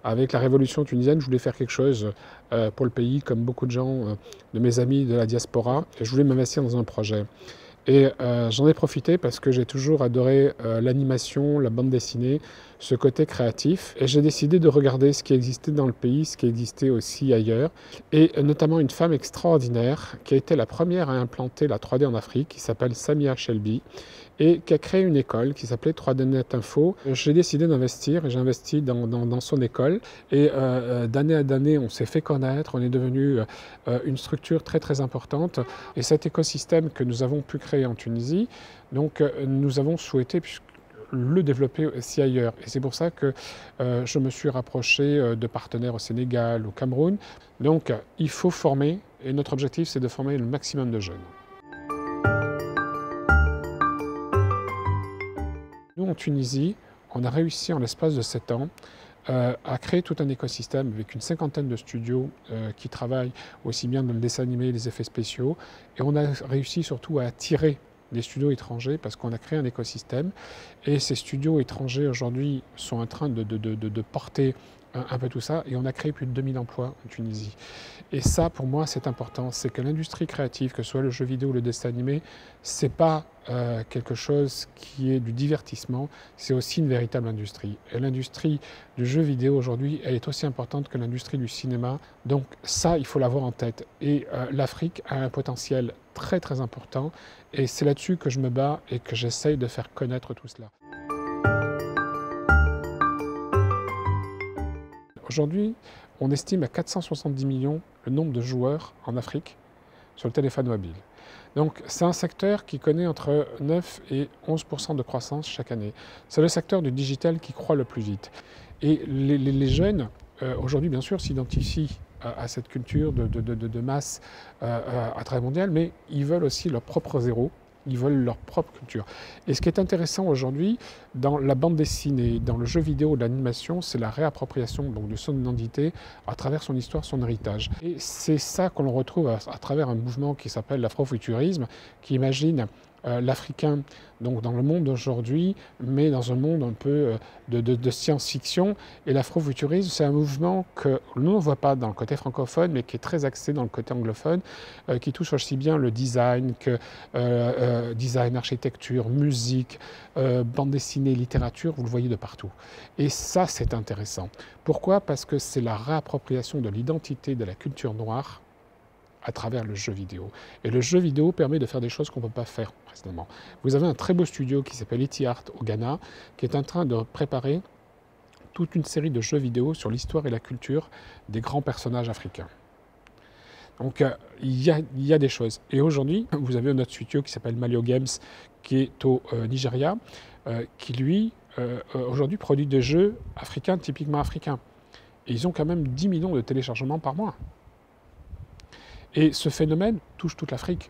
Avec la révolution tunisienne, je voulais faire quelque chose pour le pays, comme beaucoup de gens, de mes amis de la diaspora. Et je voulais m'investir dans un projet. Et j'en ai profité parce que j'ai toujours adoré l'animation, la bande dessinée, ce côté créatif. Et j'ai décidé de regarder ce qui existait dans le pays, ce qui existait aussi ailleurs. Et notamment une femme extraordinaire qui a été la première à implanter la 3D en Afrique, qui s'appelle Samia Shelby, et qui a créé une école qui s'appelait 3DNet Info. J'ai décidé d'investir et j'ai investi dans son école. Et d'année à d'année, on s'est fait connaître, on est devenu une structure très très importante. Et cet écosystème que nous avons pu créer en Tunisie, donc nous avons souhaité le développer aussi ailleurs. Et c'est pour ça que je me suis rapproché de partenaires au Sénégal, au Cameroun. Donc il faut former, et notre objectif c'est de former le maximum de jeunes. Nous, en Tunisie, on a réussi en l'espace de 7 ans à créer tout un écosystème avec une cinquantaine de studios qui travaillent aussi bien dans le dessin animé, les effets spéciaux. Et on a réussi surtout à attirer des studios étrangers parce qu'on a créé un écosystème. Et ces studios étrangers aujourd'hui sont en train de porter un peu tout ça. Et on a créé plus de 2000 emplois en Tunisie. Et ça, pour moi, c'est important. C'est que l'industrie créative, que ce soit le jeu vidéo ou le dessin animé, c'est pas quelque chose qui est du divertissement, c'est aussi une véritable industrie. Et l'industrie du jeu vidéo aujourd'hui, elle est aussi importante que l'industrie du cinéma. Donc ça, il faut l'avoir en tête. Et l'Afrique a un potentiel très très important. Et c'est là-dessus que je me bats et que j'essaye de faire connaître tout cela. Aujourd'hui, on estime à 470 millions le nombre de joueurs en Afrique sur le téléphone mobile. Donc c'est un secteur qui connaît entre 9 et 11% de croissance chaque année. C'est le secteur du digital qui croît le plus vite. Et les jeunes, aujourd'hui bien sûr, s'identifient à cette culture de masse à travers mondial, mais ils veulent aussi leur propre zéro. Ils veulent leur propre culture. Et ce qui est intéressant aujourd'hui, dans la bande dessinée, dans le jeu vidéo, l'animation, c'est la réappropriation donc, de son identité à travers son histoire, son héritage. Et c'est ça qu'on retrouve à travers un mouvement qui s'appelle l'afrofuturisme, qui imagine l'Africain donc dans le monde d'aujourd'hui, mais dans un monde un peu de science-fiction. Et l'afrofuturisme, c'est un mouvement que nous ne voit pas dans le côté francophone, mais qui est très axé dans le côté anglophone, qui touche aussi bien le design que design, architecture, musique, bande dessinée, littérature, vous le voyez de partout. Et ça, c'est intéressant. Pourquoi? Parce que c'est la réappropriation de l'identité de la culture noire à travers le jeu vidéo. Et le jeu vidéo permet de faire des choses qu'on ne peut pas faire précédemment. Vous avez un très beau studio qui s'appelle Etiart au Ghana, qui est en train de préparer toute une série de jeux vidéo sur l'histoire et la culture des grands personnages africains. Donc il y a des choses. Et aujourd'hui, vous avez un autre studio qui s'appelle Malio Games, qui est au Nigeria, qui lui, aujourd'hui, produit des jeux africains, typiquement africains. Et ils ont quand même 10 millions de téléchargements par mois. Et ce phénomène touche toute l'Afrique.